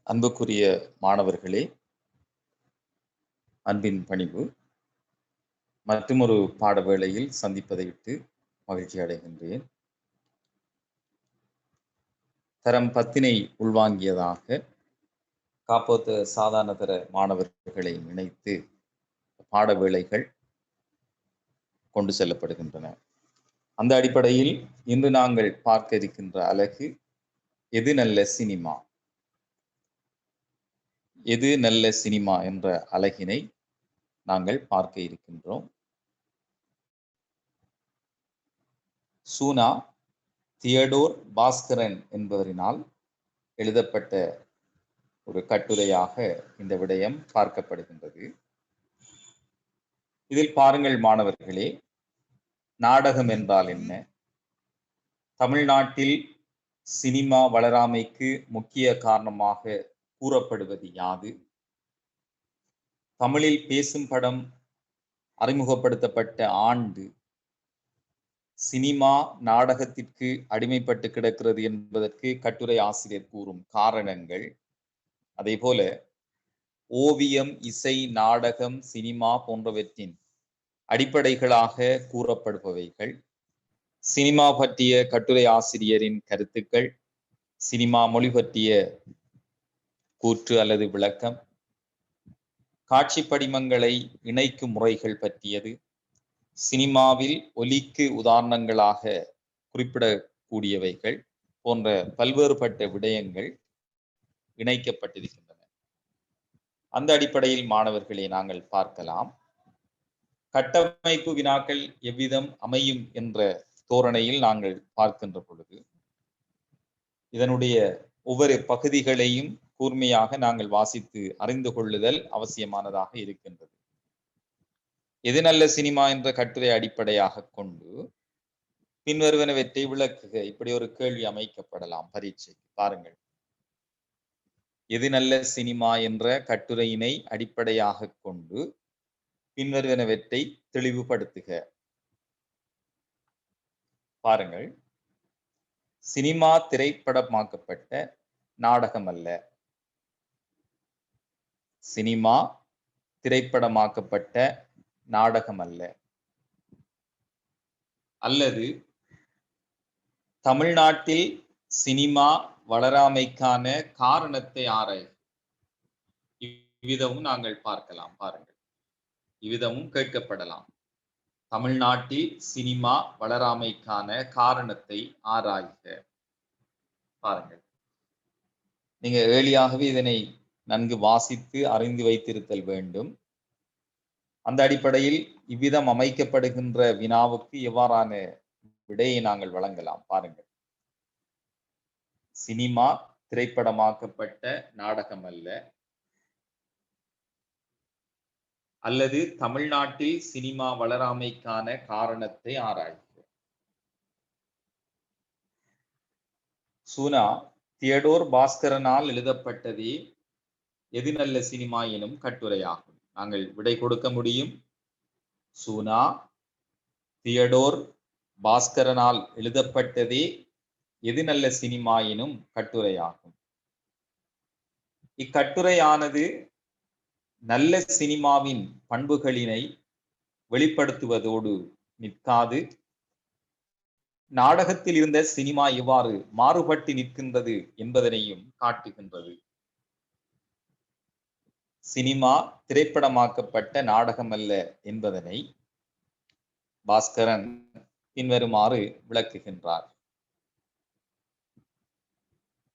அன்புக்குரிய மாணவர்களே, அன்பின் பணிவு மற்றுமொரு பாட வேளையில் சந்திப்பதையிட்டு மகிழ்ச்சி அடைகின்றேன். தரம் 10 உள்வாங்கியதாக காப்போத்த சாதாரண தர மாணவர்களை இணைத்து பாட வேளைகள் கொண்டு செல்லப்படுகின்றன. அந்த அடிப்படையில் இன்று நாங்கள் பார்க்க இருக்கின்ற அலகு எது நல்ல சினிமா. எது நல்ல சினிமா என்ற அலகினை நாங்கள் பார்க்க இருக்கின்றோம். சூனா தியடோர் பாஸ்கரன் என்பவரினால் எழுதப்பட்ட ஒரு கட்டுரையாக இந்த விடயம் பார்க்கப்படுகின்றது. இதில் பாருங்கள் மாணவர்களே, நாடகம் என்றால் என்ன, தமிழ்நாட்டில் சினிமா வளராமைக்கு முக்கிய காரணமாக கூறப்படுவது யாது, தமிழில் பேசும் படம் அறிமுகப்படுத்தப்பட்ட ஆண்டு, சினிமா நாடகத்திற்கு அடிமைப்பட்டு கிடக்கிறது என்பதற்கு கட்டுரை ஆசிரியர் கூறும் காரணங்கள், அதே போல ஓவியம், இசை, நாடகம், சினிமா போன்றவற்றின் அடிப்படைகளாக கூறப்படுபவைகள், சினிமா பற்றிய கட்டுரை ஆசிரியரின் கருத்துக்கள், சினிமா மொழி பற்றிய கூற்று அல்லது விளக்கம், காட்சி படிமங்களை இணைக்கும் முறைகள் பற்றியது, சினிமாவில் ஒலிக்கு உதாரணங்களாக குறிப்பிடக்கூடியவைகள் போன்ற பல்வேறுபட்ட விடயங்கள் இணைக்கப்பட்டிருக்கின்றன. அந்த அடிப்படையில் மாணவர்களை நாங்கள் பார்க்கலாம். கட்டமைப்பு வினாக்கள் எவ்விதம் அமையும் என்ற தோரணையில் நாங்கள் பார்க்கின்ற பொழுது இதனுடைய ஒவ்வொரு பகுதிகளையும் கூர்மையாக நாங்கள் வாசித்து அறிந்து கொள்ளுதல் அவசியமானதாக இருக்கின்றது. எது நல்ல சினிமா என்ற கட்டுரை அடிப்படையாக கொண்டு பின்வருவனவற்றை விளக்குக, இப்படி ஒரு கேள்வி அமைக்கப்படலாம் பரீட்சைக்கு. பாருங்கள், எது நல்ல சினிமா என்ற கட்டுரையினை அடிப்படையாக கொண்டு பின்வருவனவற்றை தெளிவுபடுத்துக. பாருங்கள், சினிமா திரைப்படமாக்கப்பட்ட நாடகம் அல்ல. சினிமா திரைப்படமாக்கப்பட்ட நாடகம் அல்ல. அல்லது தமிழ்நாட்டில் சினிமா வளராமைக்கான காரணத்தை ஆராய். இவ்விதமும் நாங்கள் பார்க்கலாம். பாருங்கள், இவ்விதமும் கேட்கப்படலாம். தமிழ்நாட்டில் சினிமா வளராமைக்கான காரணத்தை ஆராய்க. பாருங்கள், நீங்க ஏழியாகவே இதனை நன்கு வாசித்து அறிந்து வைத்திருத்தல் வேண்டும். அந்த அடிப்படையில் இவ்விதம் அமைக்கப்படுகின்ற வினாவுக்கு எவ்வாறான விடையை நாங்கள் வழங்கலாம். பாருங்கள், சினிமா திரைப்படமாக்கப்பட்ட நாடகம் அல்ல. அல்லது தமிழ்நாட்டில் சினிமா வளராமைக்கான காரணத்தை ஆராய்க. சூனா தியடோர் பாஸ்கரனால் எழுதப்பட்டதே எது நல்ல சினிமா எனும் கட்டுரையாகும். நாங்கள் விடை கொடுக்க முடியும். சூனா தியடோர் பாஸ்கரனால் எழுதப்பட்டதே எது நல்ல சினிமா எனும் கட்டுரையாகும். இக்கட்டுரையானது நல்ல சினிமாவின் பண்புகளினை வெளிப்படுத்துவதோடு நிற்காது, நாடகத்தில் இருந்த சினிமா எவ்வாறு மாறுபட்டு நிற்கின்றது என்பதனையும் காட்டுகின்றது. சினிமா திரைப்படமாக்கப்பட்ட நாடகம் அல்ல என்பதனை பாஸ்கரன் பின்வருமாறு விளக்குகின்றார்.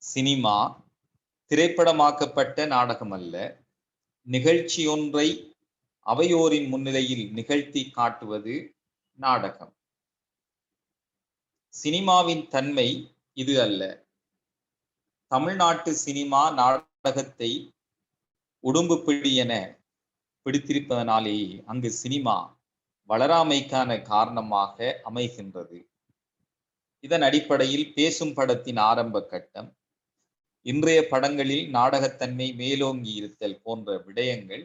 சினிமா திரைப்படமாக்கப்பட்ட நாடகம் அல்ல, நிகழ்ச்சியொன்றை அவையோரின் முன்னிலையில் நிகழ்த்தி காட்டுவது நாடகம். சினிமாவின் தன்மை இது அல்ல. தமிழ்நாட்டு சினிமா நாடகத்தை உடும்பு பிடி என பிடித்திருப்பதனாலேயே அங்கு சினிமா வளராமைக்கான காரணமாக அமைகின்றது. இதன் அடிப்படையில் பேசும் படத்தின் ஆரம்ப கட்டம், இன்றைய படங்களில் நாடகத்தன்மை மேலோங்கி இருத்தல் போன்ற விடயங்கள்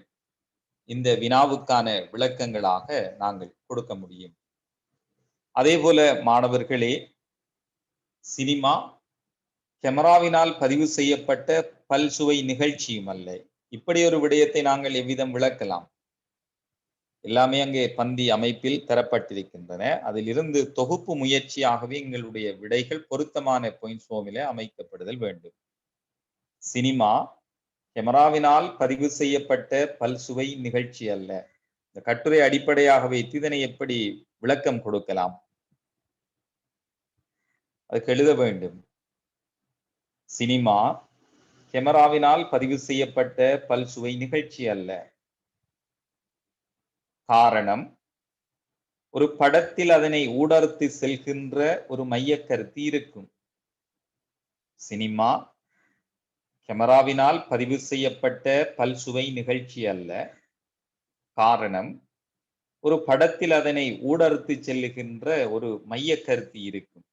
இந்த வினாவுக்கான விளக்கங்களாக நாங்கள் கொடுக்க முடியும். அதே போல மாணவர்களே, சினிமா கேமராவினால் பதிவு செய்யப்பட்ட பல்சுவை நிகழ்ச்சியும் அல்ல. இப்படி ஒரு விடயத்தை நாங்கள் எவ்விதம் விளக்கலாம்? எல்லாமே அங்கே பந்தி அமைப்பில் தரப்பட்டிருக்கின்றன. அதிலிருந்து தொகுப்பு முயற்சியாகவே எங்களுடைய விடைகள் பொருத்தமான பாயிண்ட்ஸ் ஃபார்மிலே அமைக்கப்படுதல் வேண்டும். சினிமா கேமராவினால் பதிவு செய்யப்பட்ட பல்சுவை நிகழ்ச்சி அல்ல. இந்த கட்டுரை அடிப்படையாக வைத்து இதனை எப்படி விளக்கம் கொடுக்கலாம்? அதுக்கு எழுத வேண்டும். சினிமா கேமராவினால் பதிவு செய்யப்பட்ட பல்சுவை நிகழ்ச்சி அல்ல. காரணம், ஒரு படத்தில் அதனை ஊடறுத்து செல்கின்ற ஒரு மையக் கருத்து இருக்கும். சினிமா கேமராவினால் பதிவு செய்யப்பட்ட பல்சுவை நிகழ்ச்சி அல்ல. காரணம், ஒரு படத்தில் அதனை ஊடறுத்து செல்லுகின்ற ஒரு மையக் கருத்து இருக்கும்.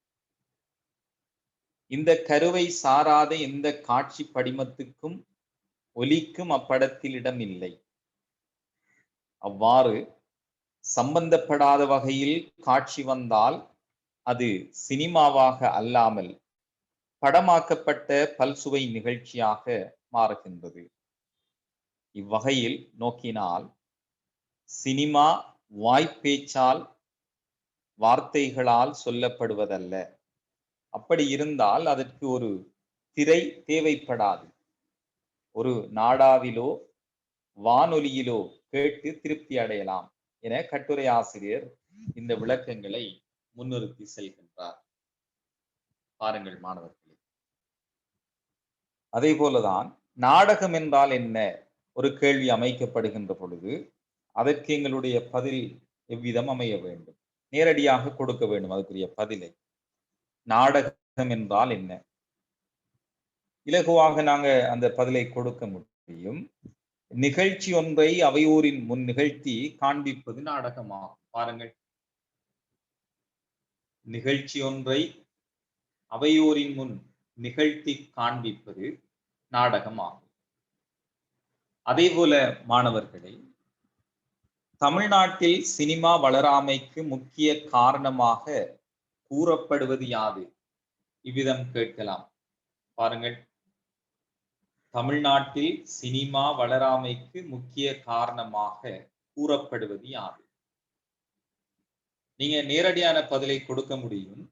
இந்த கருவை சாராத எந்த காட்சி படிமத்துக்கும் ஒலிக்கும் அப்படத்தில் இடமில்லை. அவ்வாறு சம்பந்தப்படாத வகையில் காட்சி வந்தால் அது சினிமாவாக அல்லாமல் படமாக்கப்பட்ட பல்சுவை நிகழ்ச்சியாக மாறுகின்றது. இவ்வகையில் நோக்கினால் சினிமா வாய்ப்பேச்சால் வார்த்தைகளால் சொல்லப்படுவதல்ல. அப்படி இருந்தால் அதற்கு ஒரு திரை தேவைப்படாது. ஒரு நாடாவிலோ வானொலியிலோ கேட்டு திருப்தி அடையலாம் என கட்டுரை ஆசிரியர் இந்த விளக்கங்களை முன்னிறுத்தி செல்கின்றார். பாருங்கள் மாணவர்களே. அதே போலதான் நாடகம் என்றால் என்ன ஒரு கேள்வி அமைக்கப்படுகின்ற பொழுது அதற்கு எங்களுடைய பதில் எவ்விதம் அமைய வேண்டும்? நேரடியாக கொடுக்க வேண்டும் அதுக்குரிய பதிலை. நாடகம் என்றால் என்ன? இலகுவாக நாங்க அந்த பதிலை கொடுக்க முடியும். நிகழ்ச்சி ஒன்றை அவையோரின் முன் நிகழ்த்தி காண்பிப்பது நாடகமாகும். பாருங்கள், நிகழ்ச்சி ஒன்றை அவையோரின் முன் நிகழ்த்தி காண்பிப்பது நாடகமாகும். அதே போல மாணவர்களே, தமிழ்நாட்டில் சினிமா வளராமைக்கு முக்கிய காரணமாக கூறப்படுவது யாது? இவ்விதம் கேட்கலாம். பாருங்கள், தமிழ்நாட்டில் சினிமா வளராமைக்கு முக்கிய காரணமாக கூறப்படுவது யாது? நீங்க நேரடியான பதிலை கொடுக்க முடியும்.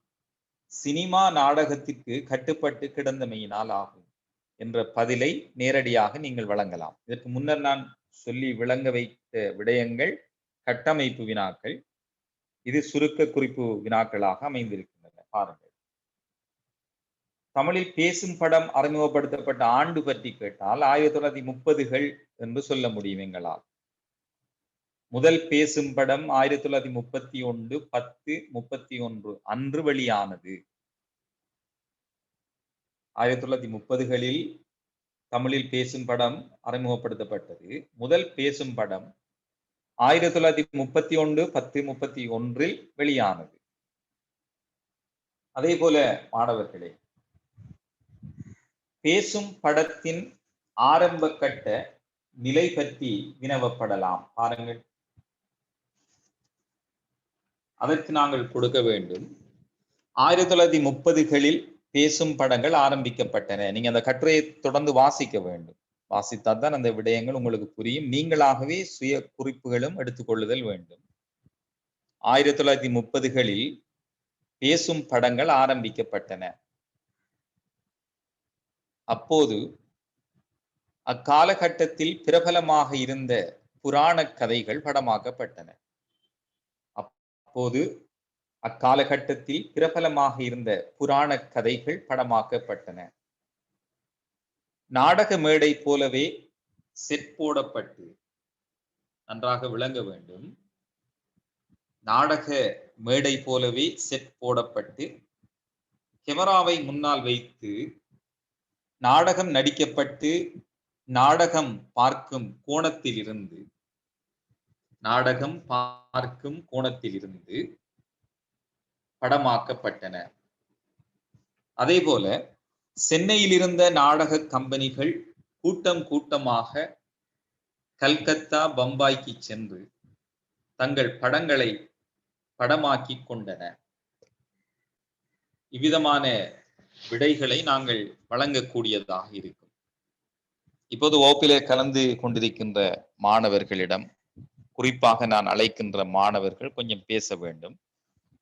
சினிமா நாடகத்திற்கு கட்டுப்பட்டு கிடந்தமையினால் ஆகும் என்ற பதிலை நேரடியாக நீங்கள் வழங்கலாம். இதற்கு முன்னர் நான் சொல்லி விளங்க வைத்த விடயங்கள் கட்டமைப்பு வினாக்கள். இது சுருக்க குறிப்பு வினாக்களாக அமைந்திருக்கின்றன. பாருங்கள், தமிழில் பேசும் படம் அறிமுகப்படுத்தப்பட்ட ஆண்டு பற்றி கேட்டால் 1930கள் என்று சொல்ல முடியும் எங்களால். முதல் பேசும் படம் 1931 அன்று வெளியானது. 1930களில் தமிழில் பேசும் படம் அறிமுகப்படுத்தப்பட்டது. முதல் பேசும் படம் 1931 வெளியானது. அதே போல மாணவர்களே, பேசும் படத்தின் ஆரம்ப கட்ட நிலை பற்றி வினவப்படலாம். பாருங்கள், அதற்கு நாங்கள் கொடுக்க வேண்டும். 1930களில் பேசும் படங்கள் ஆரம்பிக்கப்பட்டன. நீங்க அந்த கட்டுரையை தொடர்ந்து வாசிக்க வேண்டும். வாசித்தால் தான் அந்த விடயங்கள் உங்களுக்கு புரியும். நீங்களாகவே சுய குறிப்புகளும் எடுத்துக்கொள்ளுதல் வேண்டும். 1930களில் பேசும் படங்கள் ஆரம்பிக்கப்பட்டன. அப்போது அக்காலகட்டத்தில் பிரபலமாக இருந்த புராண கதைகள் படமாக்கப்பட்டன. அப்போது அக்காலகட்டத்தில் பிரபலமாக இருந்த புராண கதைகள் படமாக்கப்பட்டன. நாடக மேடை போலவே செட் போடப்பட்டு, நன்றாக விளங்க வேண்டும், நாடக மேடை போலவே செட் போடப்பட்டு கேமராவை முன்னால் வைத்து நாடகம் நடிக்கப்பட்டு நாடகம் பார்க்கும் கோணத்தில் இருந்து படமாக்கப்பட்டன. அதே போல சென்னையில் இருந்த நாடக கம்பெனிகள் கூட்டம் கூட்டமாக கல்கத்தா, பம்பாய்க்கு சென்று தங்கள் படங்களை படமாக்கி கொண்டன. இவ்விதமான விடைகளை நாங்கள் வழங்கக்கூடியதாக இருக்கும். இப்போது வகுப்பிலே கலந்து கொண்டிருக்கின்ற மாணவர்களிடம், குறிப்பாக நான் அழைக்கின்ற மாணவர்கள் கொஞ்சம் பேச வேண்டும்.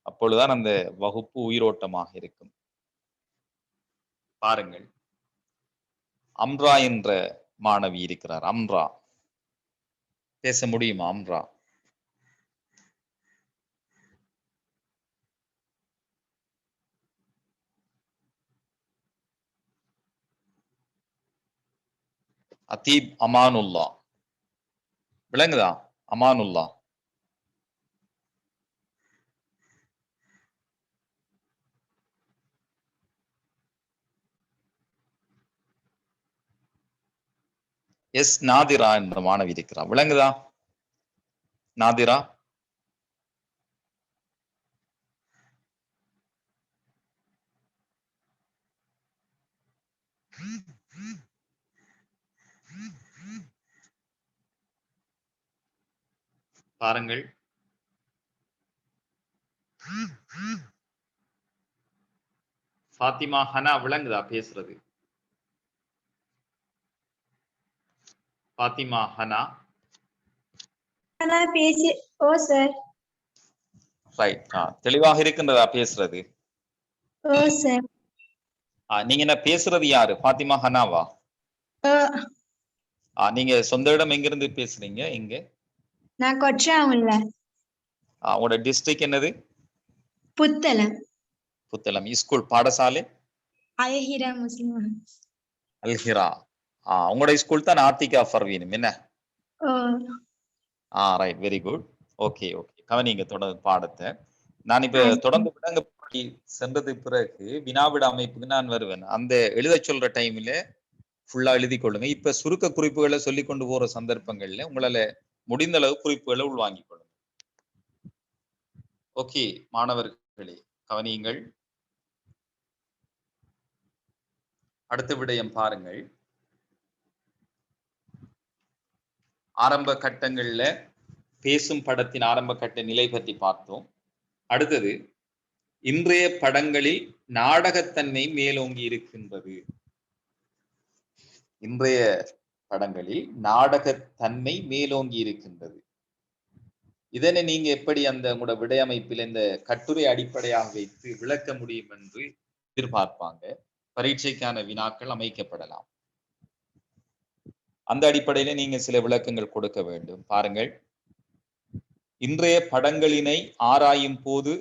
அப்பொழுதுதான் அந்த வகுப்பு உயிரோட்டமாக இருக்கும். பாருங்கள், அம்ரா என்ற மாணவி இருக்கிறார். அம்ரா பேச முடியுமா? அம்ரா அதீப் அமானுல்லா விளங்குதா? அமானுல்லா எஸ் நாதிரா என்ற மாணவி இருக்கிறார். விளங்குதா நாதிரா? பாருங்கள், ஃபாத்திமா ஹனா விளங்குதா பேசுறது? ஃபாத்திமா ஹனா பேசி ஓ சார். ரைட். தெளிவாக இருக்கின்றதா பேசுறது? ஓ சார். நீங்க என்ன பேசுறது யாரு? ஃபாத்திமா ஹனாவா? நீங்க சொந்த இடம் எங்கிருந்து பேசுறீங்க? எங்க? நான் கொற்றாவுல. உங்களோட டிஸ்ட்ரிக்ட் என்னது? புத்தளம். புத்தளம். ஸ்கூல் பாடசாலை? அல்ஹிரா முஸ்லிம். அல்ஹிரா. உங்களோட ஸ்கூல் தான் ஆத்திகா ஃபர்வீனும் என்ன? Right, very good. Okay okay, கவனிங்க தொடர்ந்து பாடத்தை. நான் இப்ப தொடர்ந்து விளங்கப்படி சென்றது பிறகு வினாவிட அமைப்புக்கு நான் வருவேன். அந்த எழுத சொல்ற டைம்ல ஃபுல்லா எழுதி கொள்ளுங்க. இப்ப சுருக்க குறிப்புகளை சொல்லி கொண்டு போற சந்தர்ப்பங்கள்ல உங்களால முடிந்த அளவு குறிப்புகளை உள்வாங்கிக் கொள்ளுங்க. ஓகே மாணவர்களே, கவனியுங்கள். அடுத்த விடயம் பாருங்கள். ஆரம்ப கட்டங்கள்ல பேசும் படத்தின் ஆரம்ப கட்ட நிலை பற்றி பார்த்தோம். அடுத்தது, இன்றைய படங்களில் நாடகத்தன்மை மேலோங்கி இருக்கின்றது. இன்றைய படங்களில் நாடகத்தன்மை மேலோங்கி இருக்கின்றது. இதனை நீங்க எப்படி அந்த உங்களோட விடையமைப்பில் இந்த கட்டுரை அடிப்படையாக வைத்து விளக்க முடியும் என்று எதிர்பார்ப்பாங்க. பரீட்சைக்கான வினாக்கள் அமைக்கப்படலாம். அந்த அடிப்படையில நீங்க சில விளக்கங்கள் கொடுக்க வேண்டும். பாருங்கள், இன்றைய படங்களினை ஆராயும் போது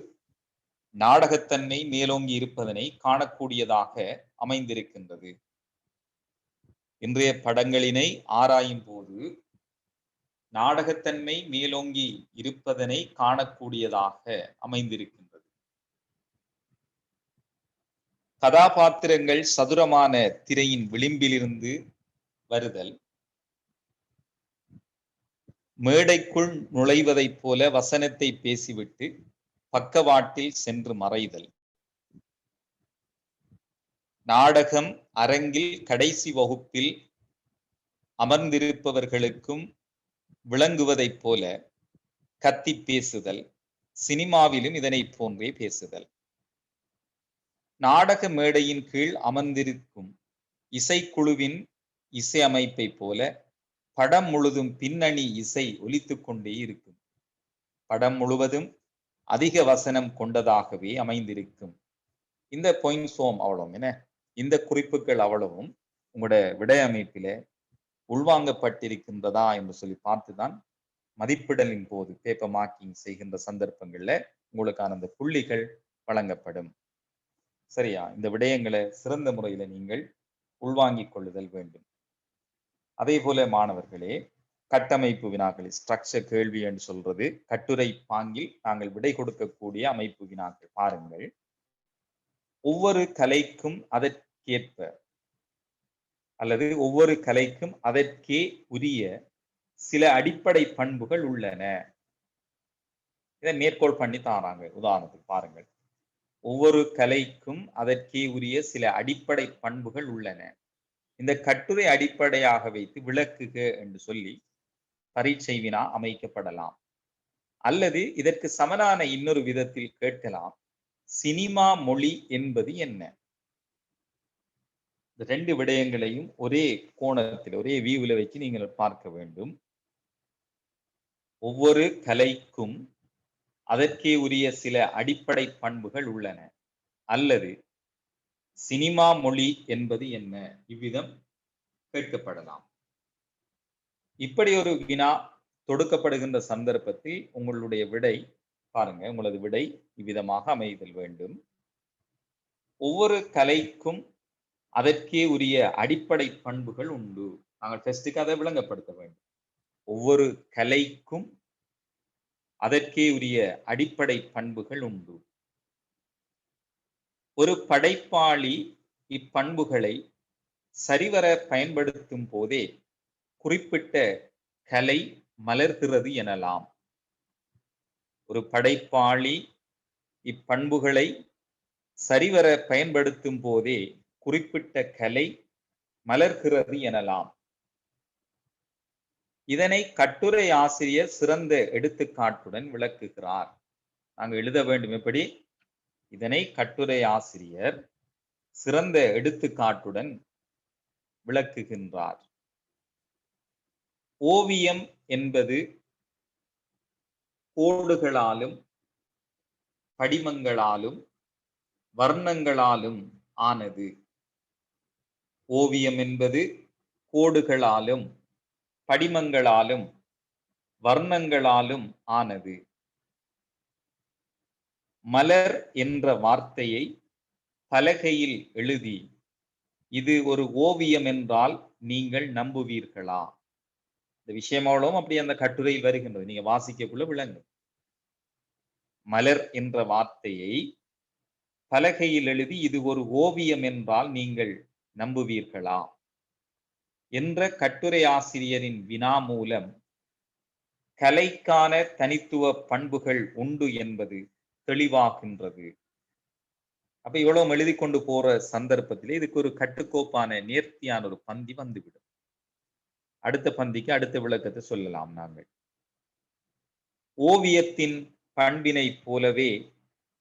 நாடகத்தன்மை மேலோங்கி இருப்பதனை காணக்கூடியதாக அமைந்திருக்கின்றது. இன்றைய படங்களினை ஆராயும் போது நாடகத்தன்மை மேலோங்கி இருப்பதனை காணக்கூடியதாக அமைந்திருக்கின்றது. கதாபாத்திரங்கள் சதுரமான திரையின் விளிம்பிலிருந்து வருதல், மேடைக்குள் நுழைவதைப் போல வசனத்தை பேசிவிட்டு பக்கவாட்டில் சென்று மறைதல், நாடகம் அரங்கில் கடைசி வகுப்பில் அமர்ந்திருப்பவர்களுக்கும் விளங்குவதைப் போல கத்தி பேசுதல், சினிமாவிலும் இதனை போன்றே பேசுதல், நாடக மேடையின் கீழ் அமர்ந்திருக்கும் இசைக்குழுவின் இசை அமைப்பை போல படம் முழுதும் பின்னணி இசை ஒலித்துக் கொண்டே இருக்கும். படம் முழுவதும் அதிக வசனம் கொண்டதாகவே அமைந்திருக்கும். இந்த பாயிண்ட்ஸ் அவ்வளவும் என்ன, இந்த குறிப்புகள் அவ்வளவும் உங்களோட விடையமைப்பில உள்வாங்கப்பட்டிருக்கின்றதா என்று சொல்லி பார்த்துதான் மதிப்பிடலின் போது பேப்பர் மார்க்கிங் செய்கின்ற சந்தர்ப்பங்கள்ல உங்களுக்கான அந்த புள்ளிகள் வழங்கப்படும். சரியா? இந்த விடயங்களை சிறந்த முறையில நீங்கள் உள்வாங்கிக் கொள்ளுதல் வேண்டும். அதே போல மாணவர்களே, கட்டமைப்பு வினாக்கள், ஸ்ட்ரக்சர் கேள்வி என்று சொல்றது கட்டுரை பாங்கில் நாங்கள் விடை கொடுக்கக்கூடிய அமைப்பு வினாக்கள். பாருங்கள், ஒவ்வொரு கலைக்கும் அதற்கேற்ப அல்லது ஒவ்வொரு கலைக்கும் அதற்கே உரிய சில அடிப்படை பண்புகள் உள்ளன. இதை மேற்கோள் பண்ணி தாராங்க. உதாரணத்துக்கு பாருங்கள், ஒவ்வொரு கலைக்கும் அதற்கே உரிய சில அடிப்படை பண்புகள் உள்ளன. இந்த கட்டுரை அடிப்படையாக வைத்து விளக்குக என்று சொல்லி பரீட்சை வினா அமைக்கப்படலாம். அல்லது இதற்கு சமனான இன்னொரு விதத்தில் கேட்கலாம், சினிமா மொழி என்பது என்ன? இந்த ரெண்டு விடயங்களையும் ஒரே கோணத்தில் ஒரே வியூவில் வச்சு நீங்கள் பார்க்க வேண்டும். ஒவ்வொரு கலைக்கும் அதற்கே உரிய சில அடிப்படை பண்புகள் உள்ளன. அல்லது சினிமா மொழி என்பது என்ன? இவ்விதம் கேட்கப்படலாம். இப்படி ஒரு வினா தொடுக்கப்படுகின்ற சந்தர்ப்பத்தில் உங்களுடைய விடை பாருங்க, உங்களது விடை இவ்விதமாக அமைதல் வேண்டும். ஒவ்வொரு கலைக்கும் அதற்கே உரிய அடிப்படை பண்புகள் உண்டு. நாங்கள் டெஸ்டுக்கு அதை விளங்கப்படுத்த வேண்டும். ஒவ்வொரு கலைக்கும் அதற்கே உரிய அடிப்படை பண்புகள் உண்டு. ஒரு படைப்பாளி இப்பண்புகளை சரிவர பயன்படுத்தும் போதே குறிப்பிட்ட கலை மலர்கிறது எனலாம். ஒரு படைப்பாளி இப்பண்புகளை சரிவர பயன்படுத்தும் போதே குறிப்பிட்ட கலை மலர்கிறது எனலாம். இதனை கட்டுரை ஆசிரியர் சிறந்த எடுத்துக்காட்டுடன் விளக்குகிறார். நாங்கள் எழுத வேண்டும். எப்படி? இதனை கட்டுரை ஆசிரியர் சிறந்த எடுத்துக்காட்டுடன் விளக்குகின்றார். ஓவியம் என்பது கோடுகளாலும் படிமங்களாலும் வர்ணங்களாலும் ஆனது. ஓவியம் என்பது கோடுகளாலும் படிமங்களாலும் வர்ணங்களாலும் ஆனது. மலர் என்ற வார்த்தையை பலகையில் எழுதி இது ஒரு ஓவியம் என்றால் நீங்கள் நம்புவீர்களா? இந்த விஷயமாவளவும் அப்படி அந்த கட்டுரையில் வருகின்றது. நீங்க வாசிக்கக்குள்ள விளங்கும். மலர் என்ற வார்த்தையை பலகையில் எழுதி இது ஒரு ஓவியம் என்றால் நீங்கள் நம்புவீர்களா என்ற கட்டுரை ஆசிரியரின் வினா மூலம் கலைக்கான தனித்துவ பண்புகள் உண்டு என்பது தெளிவாகின்றது. அப்ப இவ்வளவு எழுதி கொண்டு போற சந்தர்ப்பத்திலே இதுக்கு ஒரு கட்டுக்கோப்பான நேர்த்தியான ஒரு பந்தி வந்துவிடும். அடுத்த பந்திக்கு அடுத்த விளக்கத்தை சொல்லலாம். நாங்கள் ஓவியத்தின் பண்பினை போலவே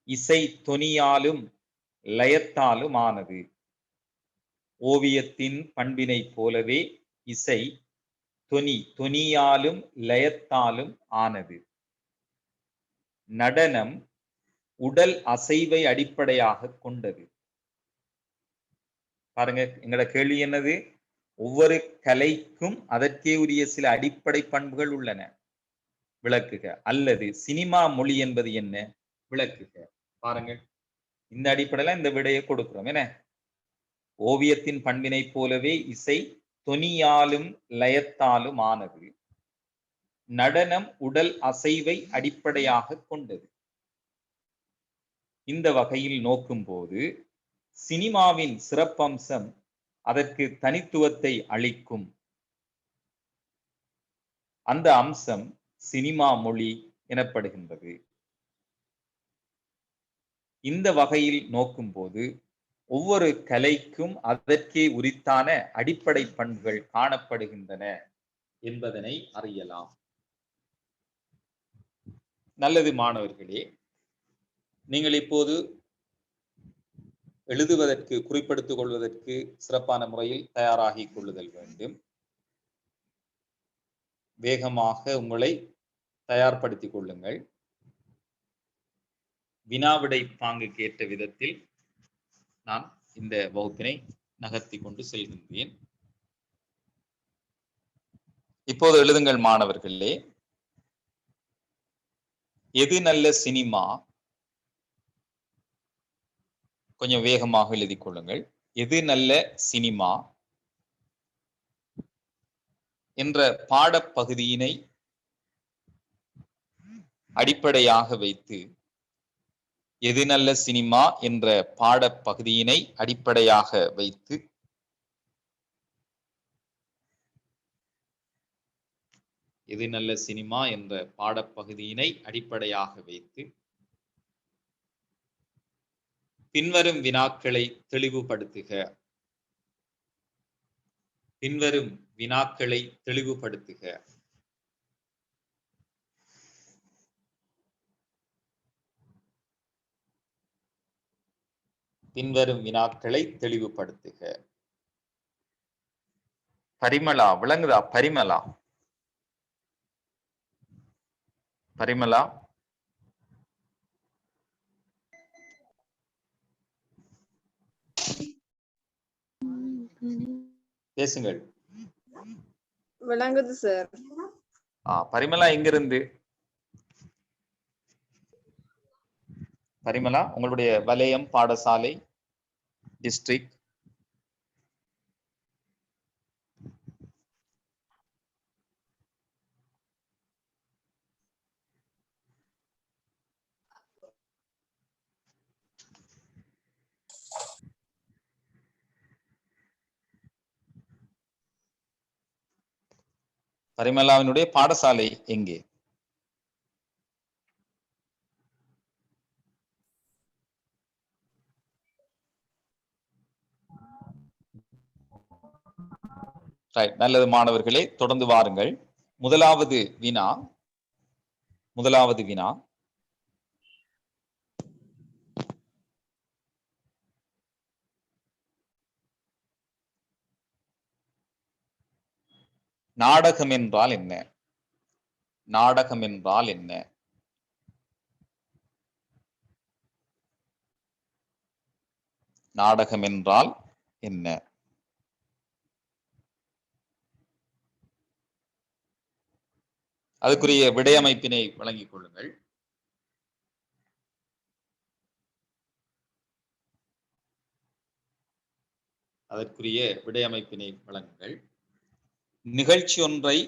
இசை தொனியாலும் லயத்தாலும் ஆனது. ஓவியத்தின் பண்பினை போலவே இசை தொனியாலும் லயத்தாலும் ஆனது. நடனம் உடல் அசைவை அடிப்படையாக கொண்டது. பாருங்க, எங்களோட கேள்வி என்னது? ஒவ்வொரு கலைக்கும் அதற்கே உரிய சில அடிப்படை பண்புகள் உள்ளன, விளக்குக. அல்லது சினிமா மொழி என்பது என்ன? விளக்குக. பாருங்க, இந்த அடிப்படையில இந்த விடையை கொடுக்கிறோம். என்ன? ஓவியத்தின் பண்பினை போலவே இசை தொனியாலும் லயத்தாலும் ஆனது. நடனம் உடல் அசைவை அடிப்படையாக கொண்டது. இந்த வகையில் நோக்கும்போது சினிமாவின் சிறப்பம்சம் அதற்கு தனித்துவத்தை அளிக்கும். அந்த அம்சம் சினிமா மொழி எனப்படுகின்றது. இந்த வகையில் நோக்கும்போது ஒவ்வொரு கலைக்கும் அதற்கே உரித்தான அடிப்படை பண்புகள் காணப்படுகின்றன என்பதனை அறியலாம். நல்லது மாணவர்களே, நீங்கள் இப்போது எழுதுவதற்கு குறிப்பெடுத்துக் கொள்வதற்கு சிறப்பான முறையில் தயாராகிக் கொள்ளுதல் வேண்டும். வேகமாக உங்களை தயார்படுத்திக் கொள்ளுங்கள். வினாவிடை பாங்குக்கு ஏற்ற விதத்தில் நான் இந்த வகுப்பினை நகர்த்தி கொண்டு செல்கின்றேன். இப்போது எழுதுங்கள் மாணவர்களே. எது நல்ல சினிமா? கொஞ்சம் வேகமாக எழுதிக் கொள்ளுங்கள். எது நல்ல சினிமா என்ற பாடப்பகுதியினை அடிப்படையாக வைத்து எது நல்ல சினிமா என்ற பாடப்பகுதியினை அடிப்படையாக வைத்து எது நல்ல சினிமா என்ற பாடப்பகுதியினை அடிப்படையாக வைத்து பின்வரும் வினாக்களை தெளிவுபடுத்துக. பின்வரும் வினாக்களை தெளிவுபடுத்துக. பின்வரும் வினாக்களை தெளிவுபடுத்துக. பரிமளா விளங்குதா? பரிமளா பரிமளா பேசுங்கள். விளங்குது சார். பரிமளா எங்கிருந்து? பரிமளா உங்களுடைய வலயம், பாடசாலை, டிஸ்ட்ரிக்ட்? பரிமளாவினுடைய பாடசாலை எங்கே? நல்லது மாணவர்களே, தொடர்ந்து வாருங்கள். முதலாவது வினா நாடகம் என்றால் என்ன? நாடகம் என்றால் என்ன? நாடகம் என்றால் என்ன? அதுக்குரிய விடையமைப்பினை வழங்கிக் கொள்ளுங்கள். அதற்குரிய விடையமைப்பினை வழங்குங்கள். நிகழ்ச்சி ஒன்றை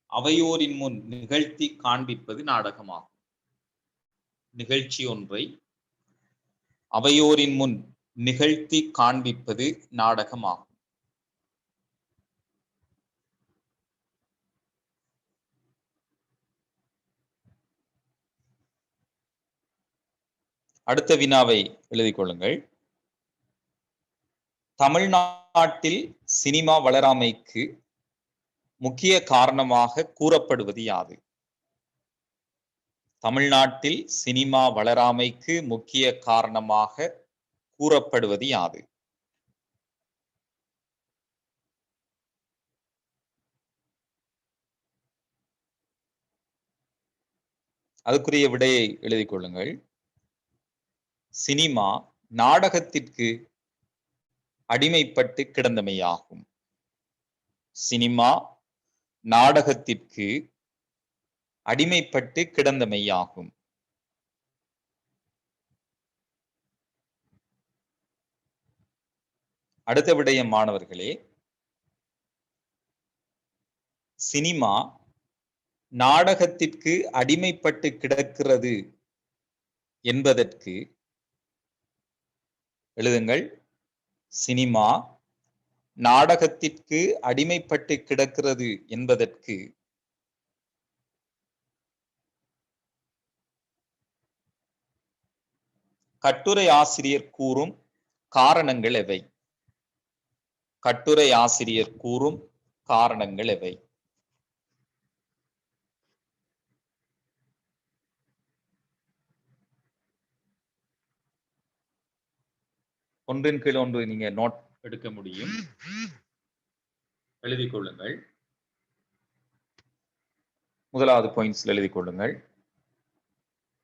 அவையோரின் முன் நிகழ்த்தி காண்பிப்பது நாடகமாகும். நிகழ்ச்சி ஒன்றை அவையோரின் முன் நிகழ்த்தி காண்பிப்பது நாடகமாகும். அடுத்த வினாவை எழுதிக் கொள்ளுங்கள். தமிழ்நாட்டில் சினிமா வளராமைக்கு முக்கிய காரணமாக கூறப்படுவது யாது? தமிழ்நாட்டில் சினிமா வளராமைக்கு முக்கிய காரணமாக கூறப்படுவது யாது? அதுக்குரிய விடையை எழுதிக் கொள்ளுங்கள். சினிமா நாடகத்திற்கு அடிமைப்பட்டு கிடந்தமையாகும். சினிமா நாடகத்திற்கு அடிமைப்பட்டு கிடந்தமையாகும். அடுத்த விடயம் மாணவர்களே, சினிமா நாடகத்திற்கு அடிமைப்பட்டு கிடக்கிறது என்பதற்கு எழுதுங்கள். சினிமா நாடகத்திற்கு அடிமைப்பட்டு கிடக்கிறது என்பதற்கு கட்டுரை ஆசிரியர் கூறும் காரணங்கள் எவை? கட்டுரை ஆசிரியர் கூறும் காரணங்கள் எவை? ஒன்றின் கீழ் ஒன்று நீங்க நோட் எடுக்க முடியும், எழுதிக் கொள்ளுங்கள். முதலாவது பாயிண்ட்ஸ்ல எழுதிக் கொள்ளுங்கள்.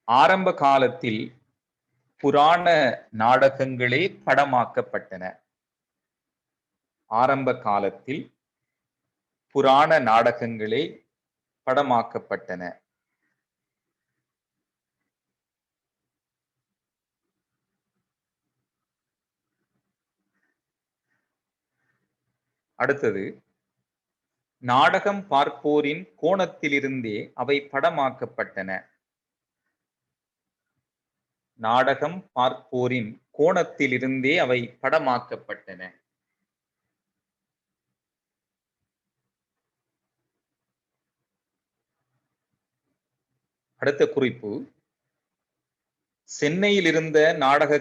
ஆரம்ப காலத்தில் புராண நாடகங்களே படமாக்கப்பட்டன. ஆரம்ப காலத்தில் புராண நாடகங்களே படமாக்கப்பட்டன. அடுத்தது, நாடகம் பார்ப்போரின் கோணத்திலிருந்தே அவை படமாக்கப்பட்டன. நாடகம் பார்ப்போரின் கோணத்திலிருந்தே அவை படமாக்கப்பட்டன. அடுத்த குறிப்பு, சென்னையில் இருந்த நாடக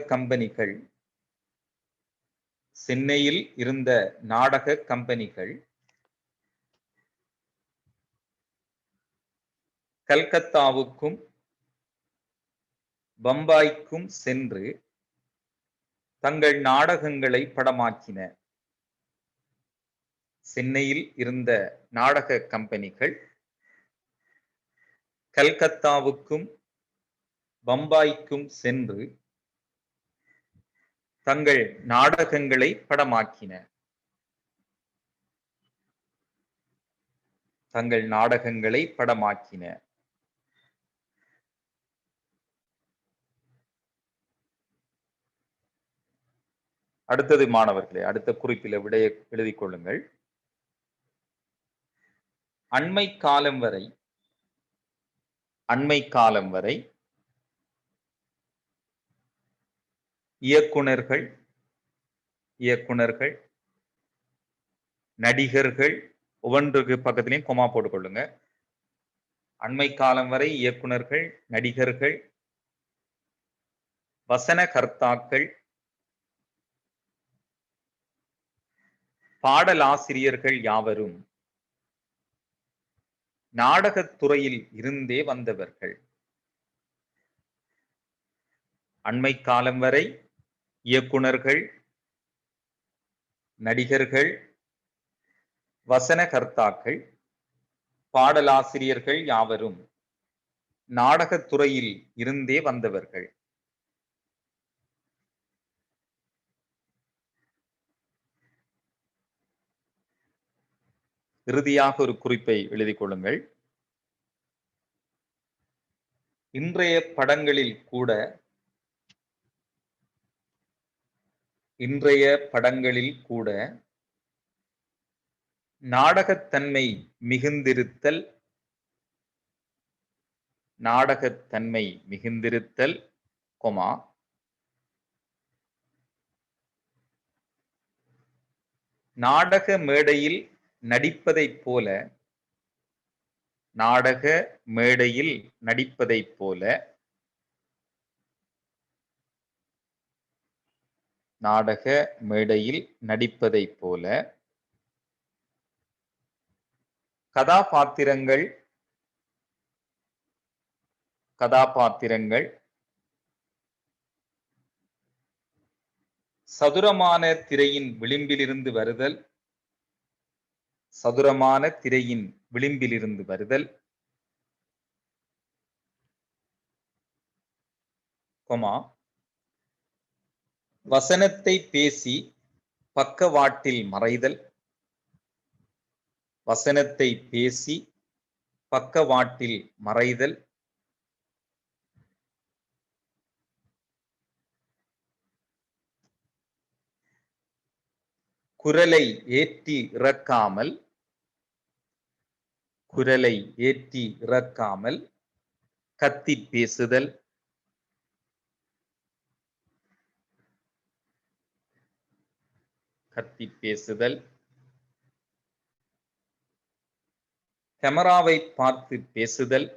கம்பெனிகள் கல்கத்தாவுக்கும் பம்பாய்க்கும் சென்று தங்கள் நாடகங்களை படமாக்கின. சென்னையில் இருந்த நாடக கம்பெனிகள் கல்கத்தாவுக்கும் பம்பாய்க்கும் சென்று தங்கள் நாடகங்களை படமாக்கின. தங்கள் நாடகங்களை படமாக்கின. அடுத்தது மாணவர்களே, அடுத்த குறிப்பில் விடைய எழுதிக் கொள்ளுங்கள். அண்மை காலம் வரை இயக்குனர்கள், நடிகர்கள், ஒவ்வொன்றுக்கு பக்கத்திலையும் கொமா போட்டுக்கொள்ளுங்க. அண்மை காலம் வரை இயக்குனர்கள், நடிகர்கள், வசனகர்த்தாக்கள், பாடலாசிரியர்கள் யாவரும் நாடகத் துறையில் இருந்தே வந்தவர்கள். அண்மை காலம் வரை இயக்குனர்கள், நடிகர்கள், வசனகர்த்தாக்கள், பாடலாசிரியர்கள் யாவரும் நாடகத் துறையில் இருந்தே வந்தவர்கள். இறுதியாக ஒரு குறிப்பை எழுதிக் கொள்ளுங்கள். இன்றைய படங்களில் கூட நாடகத்தன்மை மிகுந்திருத்தல், கொமா, நாடக மேடையில் நடிப்பதைப் போல கதாபாத்திரங்கள் சதுரமான திரையின் விளிம்பிலிருந்து வருதல், கொமா, வசனத்தை பேசி பக்கவாட்டில் மறைதல், குரலை ஏற்றி இறக்காமல் கத்திப் பேசுதல், கேமராவை பார்த்து பேசுதல்,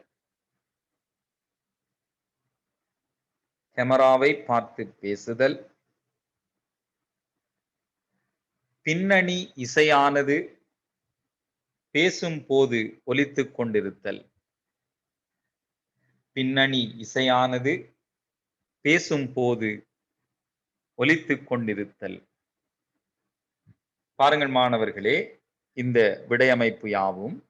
பின்னணி இசையானது பேசும்போது ஒலித்துக் கொண்டிருத்தல். பாருங்கள் மாணவர்களே, இந்த விடையமைப்பு யாவும்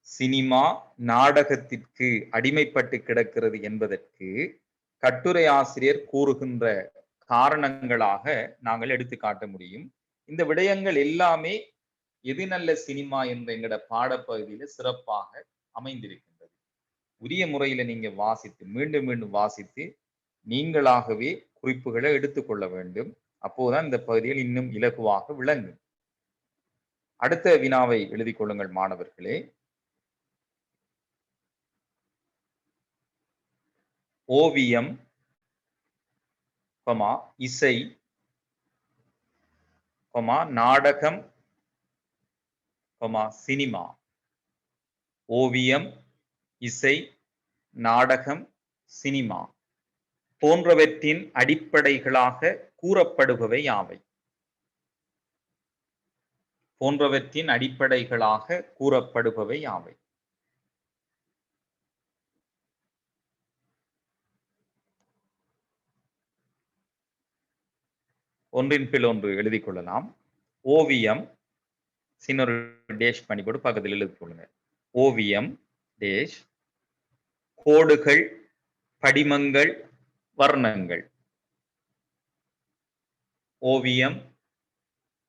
சினிமா நாடகத்திற்கு அடிமைப்பட்டு கிடக்கிறது என்பதற்கு கட்டுரை ஆசிரியர் கூறுகின்ற காரணங்களாக நாங்கள் எடுத்து காட்ட முடியும். இந்த விடயங்கள் எல்லாமே எது நல்ல சினிமா என்ற எங்கட பாடப்பகுதியில சிறப்பாக அமைந்திருக்கின்றது. உரிய முறையில நீங்க மீண்டும் வாசித்து நீங்களாகவே குறிப்புகளை எடுத்துக்கொள்ள வேண்டும். அப்போதுதான் இந்த பகுதியில் இன்னும் இலகுவாக விளங்கும். அடுத்த வினாவை எழுதிக் கொள்ளுங்கள் மாணவர்களே. ஓவியம், இசை, நாடகம், சினிமா. ஓவியம், இசை, நாடகம், சினிமா போன்றவற்றின் அடிப்படைகளாக கூறப்படுபவை யாவை? ஒன்றின் பின் ஒன்று எழுதிக் கொள்ளலாம். ஓவியம், சின்ன ஒரு டேஷ் பண்ணி போட்டு பக்கத்தில் எழுதி கொள்ளுங்க. ஓவியம் டேஷ் கோடுகள் படிமங்கள் வர்ணங்கள். ஓவியம்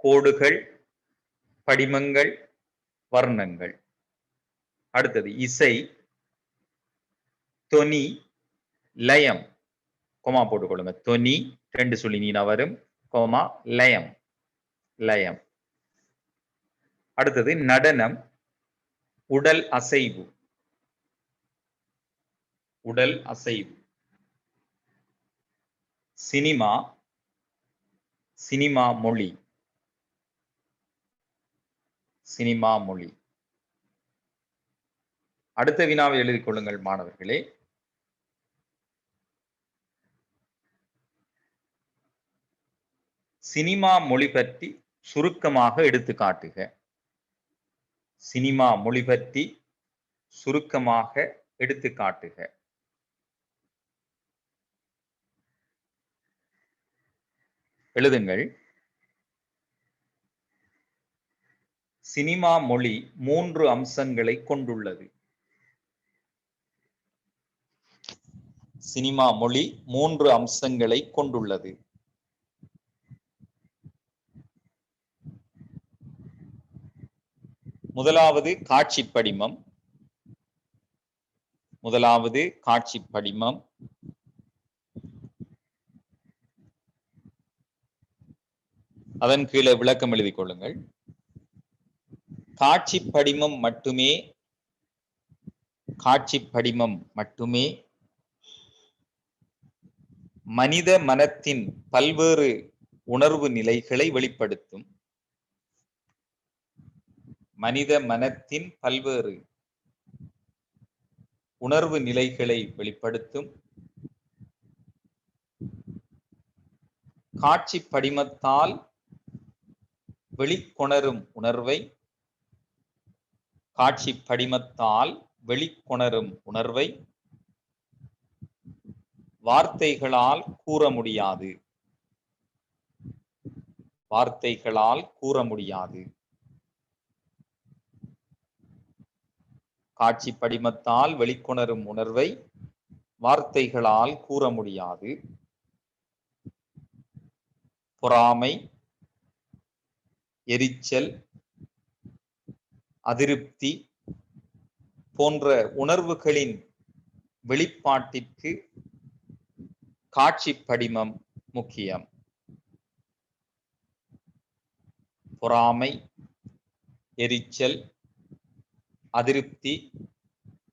கோடுகள் படிமங்கள் வர்ணங்கள். அடுத்தது இசை தொனி லயம். கோமா போட்டுக்கொள்ளுங்க. தொனி 2 சொல்லி நீனா வரும். கோமா லயம் லயம். அடுத்தது நடனம் உடல் அசைவு உடல் அசைவு. சினிமா சினிமா மொழி சினிமா மொழி. அடுத்த வினாவை எழுதிக் கொள்ளுங்கள் மாணவர்களே. சினிமா மொழி பற்றி சுருக்கமாக எடுத்து காட்டுக. சினிமா மொழி பற்றி சுருக்கமாக எடுத்து காட்டுக. எழுதுங்கள். சினிமா மொழி 3 அம்சங்களை கொண்டுள்ளது. சினிமா மொழி 3 அம்சங்களை கொண்டுள்ளது. முதலாவது காட்சி படிமம். முதலாவது காட்சி படிமம். அதன் கீழே விளக்கம் எழுதிக் கொள்ளுங்கள். காட்சி படிமம் மட்டுமே காட்சி படிமம் மட்டுமே மனித மனத்தின் பல்வேறு உணர்வு நிலைகளை வெளிப்படுத்தும். மனித மனத்தின் பல்வேறு உணர்வு நிலைகளை வெளிப்படுத்தும். காட்சி படிமத்தால் வெளிக்கொணரும் உணர்வை காட்சி படிமத்தால் வெளிக்கொணரும் உணர்வை வார்த்தைகளால் கூற முடியாது. வார்த்தைகளால் கூற முடியாது. காட்சி படிமத்தால் வெளிக்கொணரும் உணர்வை வார்த்தைகளால் கூற முடியாது. பொறாமை, எரிச்சல், அதிருப்தி போன்ற உணர்வுகளின் வெளிப்பாட்டிற்கு காட்சி படிமம் முக்கியம். பொறாமை, எரிச்சல், அதிருப்தி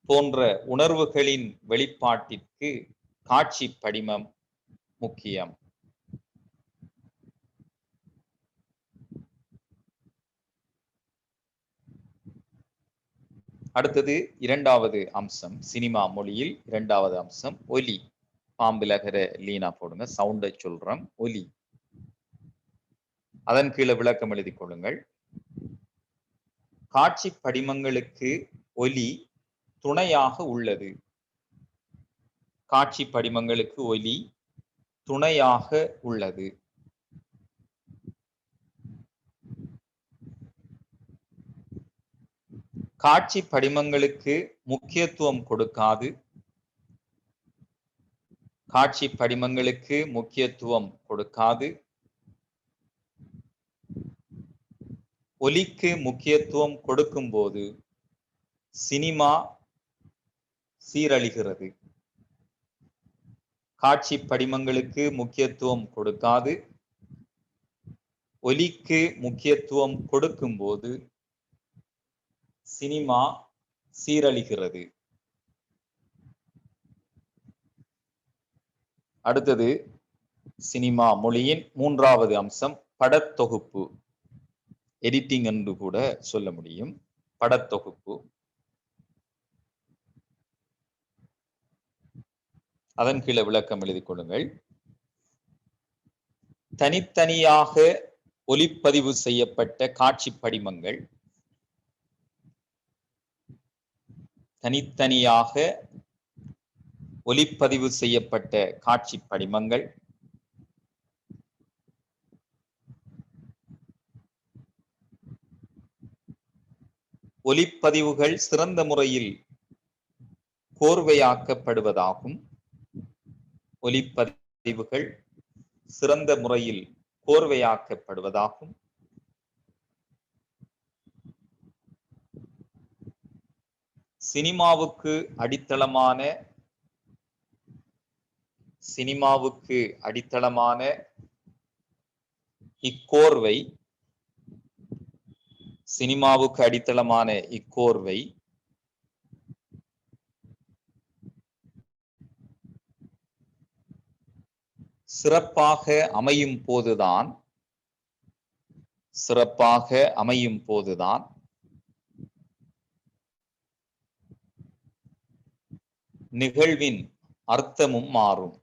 போன்ற உணர்வுகளின் வெளிப்பாட்டிற்கு காட்சி படிமம் முக்கியம். அடுத்தது இரண்டாவது அம்சம். சினிமா மொழியில் இரண்டாவது அம்சம் ஒலி. பாம்பிலகர லீனா போடுங்க. சவுண்டை சொல்றோம். ஒலி. அதன் கீழே விளக்கம் எழுதிக் கொள்ளுங்கள். காட்சி படிமங்களுக்கு ஒலி துணையாக உள்ளது. காட்சி படிமங்களுக்கு ஒலி துணையாக உள்ளது. காட்சி படிமங்களுக்கு முக்கியத்துவம் கொடுக்காது. காட்சி படிமங்களுக்கு முக்கியத்துவம் கொடுக்காது. ஒலிக்கு முக்கியத்துவம் கொடுக்கும் போது சினிமா சீரழிகிறது. காட்சி படிமங்களுக்கு முக்கியத்துவம் கொடுக்காது. ஒலிக்கு முக்கியத்துவம் கொடுக்கும் போது சினிமா சீரழிகிறது. அடுத்தது சினிமா மொழியின் மூன்றாவது அம்சம் படத்தொகுப்பு. எடிட்டிங் என்று கூட சொல்ல முடியும். படத்தொகுப்பு. அதன் கீழே விளக்கம் எழுதிக் கொள்ளுங்கள். தனித்தனியாக ஒலிப்பதிவு செய்யப்பட்ட காட்சி படிமங்கள் தனித்தனியாக ஒலிப்பதிவு செய்யப்பட்ட காட்சி படிமங்கள் ஒலிப்பதிவுகள் சிறந்த முறையில் கோர்வையாக்கப்படுவதாகும். ஒலிப்பதிவுகள் சிறந்த முறையில் கோர்வையாக்கப்படுவதாகும். சினிமாவுக்கு அடித்தளமான இக்கோர்வை சிறப்பாக அமையும் போதுதான் நிகழ்வின் அர்த்தமும் மாறும்.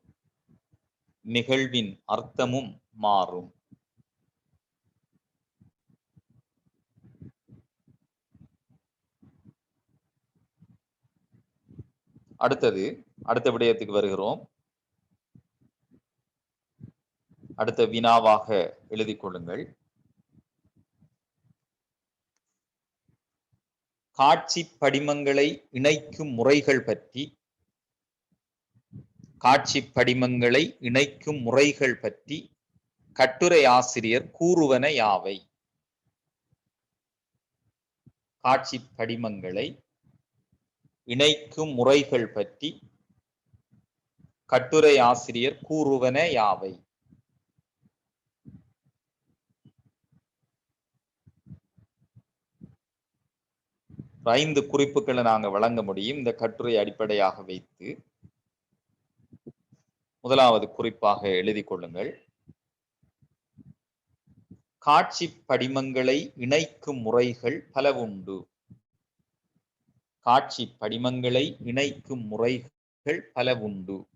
அடுத்த விடயத்துக்கு வருகிறோம். அடுத்த வினாவாக எழுதிக் கொள்ளுங்கள். காட்சி படிமங்களை இணைக்கும் முறைகள் பற்றி கட்டுரை ஆசிரியர் கூறுவன யாவை? காட்சி படிமங்களை இணைக்கும் முறைகள் பற்றி கட்டுரை ஆசிரியர் கூறுவன யாவை? ஐந்து குறிப்புகளை நாங்க வழங்க முடியும் இந்த கட்டுரை அடிப்படையாக வைத்து. முதலாவது குறிப்பாக எழுதிக் கொள்ளுங்கள். காட்சி படிமங்களை இணைக்கும் முறைகள் பல உண்டு. காட்சி படிமங்களை இணைக்கும் முறைகள் பல உண்டு.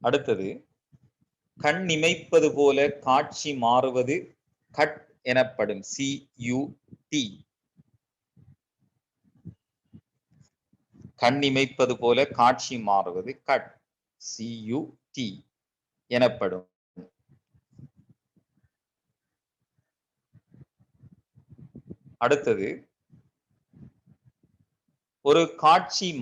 அடுத்தது, கண் இமைப்பது போல காட்சி மாறுவது கட் எனப்படும். CUT. கண் இமைப்பது போல காட்சி மாறுவது கட் CUT எனப்படும். அடுத்தது, ஒரு காட்சி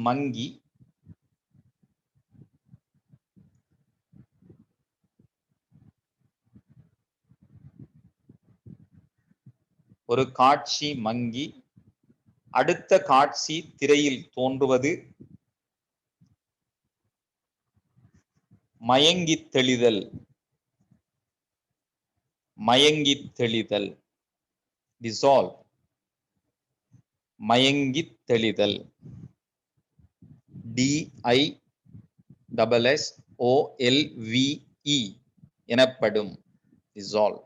மங்கி அடுத்த காட்சி திரையில் தோன்றுவது மயங்கித் தெளிதல் dissolve. மயங்கித் தெளிதல் DISSOLVE எனப்படும். dissolve.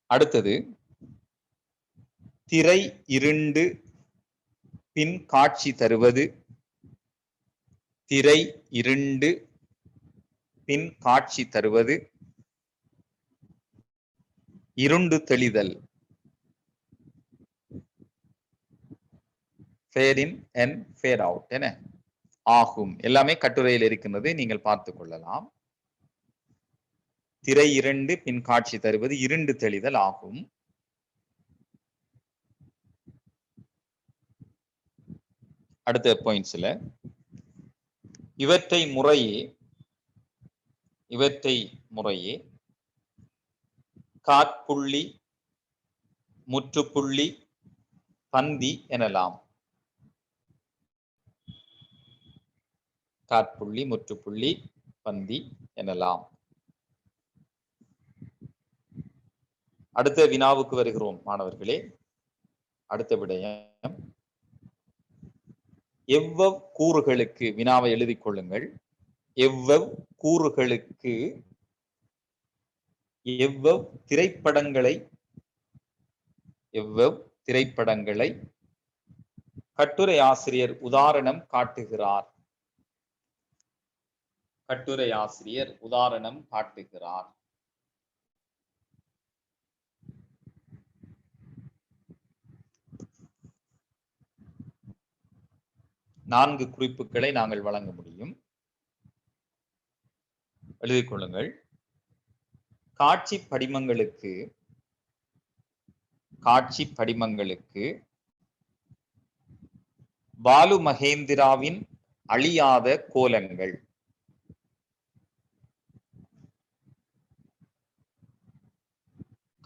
அடுத்தது, திரை இருண்டு பின் காட்சி தருவது. திரை இருண்டு பின் காட்சி தருவது இருண்டு தெளிதல். fade in and fade out என ஆகும். எல்லாமே கட்டுரையில் இருக்கின்றது, நீங்கள் பார்த்துக் கொள்ளலாம். திரை இருண்டு பின் காட்சி தருவது இருண்டு தெளிதல் ஆகும். அடுத்த பாயிண்ட்ஸ்ல இவற்றை முறையே காற்புள்ளி, முற்றுப்புள்ளி, பந்தி எனலாம். காற்புள்ளி, முற்றுப்புள்ளி, பந்தி எனலாம். அடுத்த வினாவுக்கு வருகிறோம் மாணவர்களே. அடுத்த விடயம், எவ்வவ் கூறுகளுக்கு, வினாவை எழுதிக் கொள்ளுங்கள். எவ்வவ் கூறுகளுக்கு எவ்வவ் திரைப்படங்களை கட்டுரை ஆசிரியர் உதாரணம் காட்டுகிறார்? கட்டுரை ஆசிரியர் உதாரணம் காட்டுகிறார். 4 குறிப்புகளை நாங்கள் வழங்க முடியும். எழுதிக் கொள்ளுங்கள். காட்சி படிமங்களுக்கு பாலு மகேந்திராவின் அழியாத கோலங்கள்.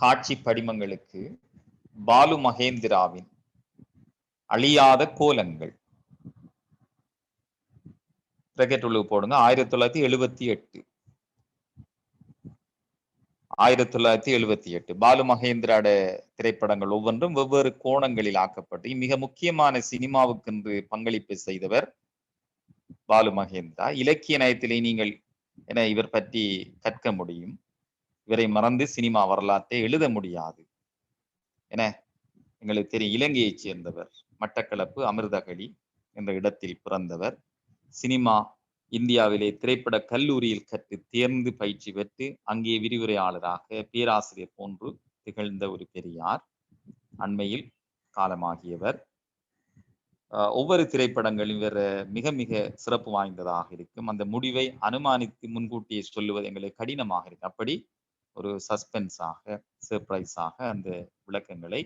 காட்சி படிமங்களுக்கு பாலு மகேந்திராவின் அழியாத கோலங்கள். பிராக்கெட் உள்ள போடுங்க. 1978. 1978 பாலு மகேந்திராட திரைப்படங்கள் ஒவ்வொன்றும் வெவ்வேறு கோணங்களில் ஆக்கப்பட்டு மிக முக்கியமான சினிமாவுக்கென்று பங்களிப்பு செய்தவர் பாலு மகேந்திரா. இலக்கிய நயத்திலே நீங்கள் என இவர் பற்றி கற்க முடியும். இவரை மறந்து சினிமா வரலாற்றை எழுத முடியாது என எங்களுக்கு தெரியும். இலங்கையைச் சேர்ந்தவர். மட்டக்களப்பு அமிர்தகளி என்ற இடத்தில் பிறந்தவர். சினிமா இந்தியாவிலே திரைப்பட கல்லூரியில் கற்று தேர்ந்து பயிற்சி பெற்று அங்கே விரிவுரையாளராக பேராசிரியர் போன்று திகழ்ந்த ஒரு பெரியார். அண்மையில் காலமாகியவர். ஒவ்வொரு திரைப்படங்களும் இவர் மிக மிக சிறப்பு வாய்ந்ததாக இருக்கும். அந்த முடிவை அனுமானித்து முன்கூட்டியே சொல்லுவது எங்களுக்கு கடினமாக இருக்கு. அப்படி ஒரு சஸ்பென்ஸாக, சர்ப்ரைஸாக அந்த விளக்கங்களை